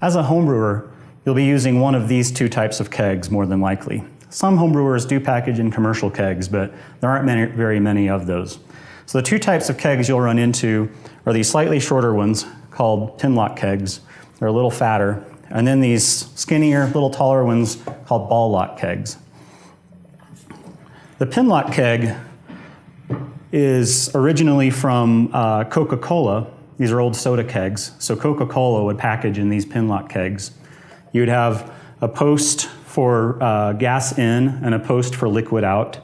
As a homebrewer, you'll be using one of these two types of kegs more than likely. Some homebrewers do package in commercial kegs, but there aren't very many of those. So the two types of kegs you'll run into are these slightly shorter ones called pinlock kegs. They're a little fatter. And then these skinnier, little taller ones called ball lock kegs. The pinlock keg is originally from Coca-Cola. These are old soda kegs. So Coca-Cola would package in these pinlock kegs. You would have a post for gas in and a post for liquid out.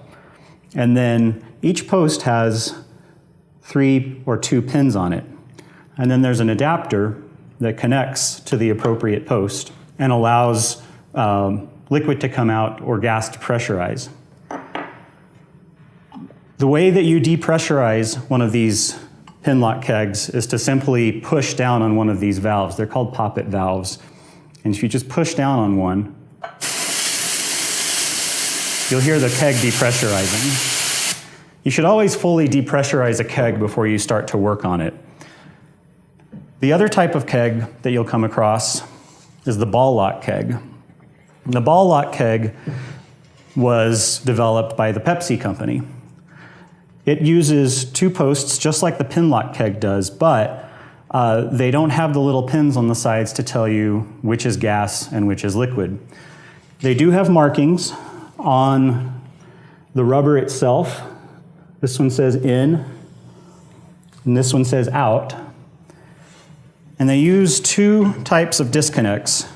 And then each post has 3 or 2 pins on it. And then there's an adapter that connects to the appropriate post and allows liquid to come out or gas to pressurize. The way that you depressurize one of these pinlock kegs is to simply push down on one of these valves. They're called poppet valves. And if you just push down on one, you'll hear the keg depressurizing. You should always fully depressurize a keg before you start to work on it. The other type of keg that you'll come across is the ball lock keg. The ball lock keg was developed by the Pepsi company. It uses 2 posts just like the pinlock keg does, but they don't have the little pins on the sides to tell you which is gas and which is liquid. They do have markings on the rubber itself. This one says in, and this one says out. And they use 2 types of disconnects.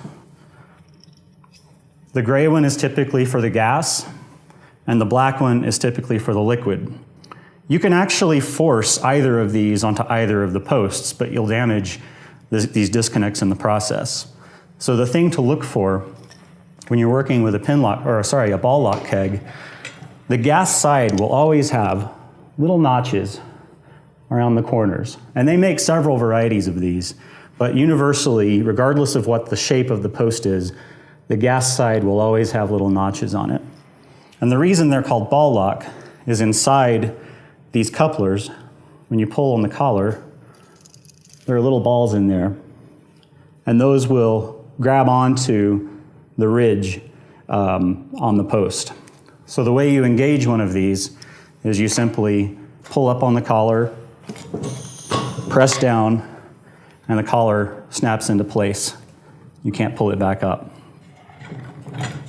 The gray one is typically for the gas, and the black one is typically for the liquid. You can actually force either of these onto either of the posts, but you'll damage these disconnects in the process. So the thing to look for when you're working with a ball lock keg, the gas side will always have little notches around the corners. And they make several varieties of these, but universally, regardless of what the shape of the post is, the gas side will always have little notches on it. And the reason they're called ball lock is inside these couplers, when you pull on the collar, there are little balls in there, and those will grab onto the ridge on the post. So the way you engage one of these is you simply pull up on the collar, press down, and the collar snaps into place. You can't pull it back up.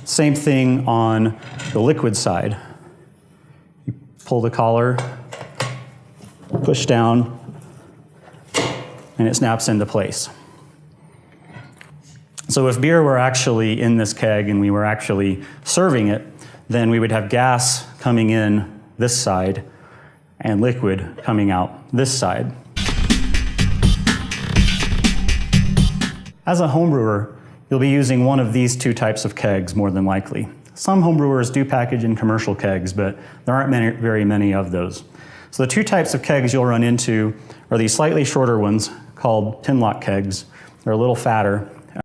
Same thing on the liquid side. You pull the collar, push down, and it snaps into place. So if beer were actually in this keg and we were actually serving it, then we would have gas coming in this side and liquid coming out this side. As a homebrewer, you'll be using one of these 2 types of kegs more than likely. Some homebrewers do package in commercial kegs, but there aren't very many of those. So the 2 types of kegs you'll run into are these slightly shorter ones called pinlock kegs. They're a little fatter.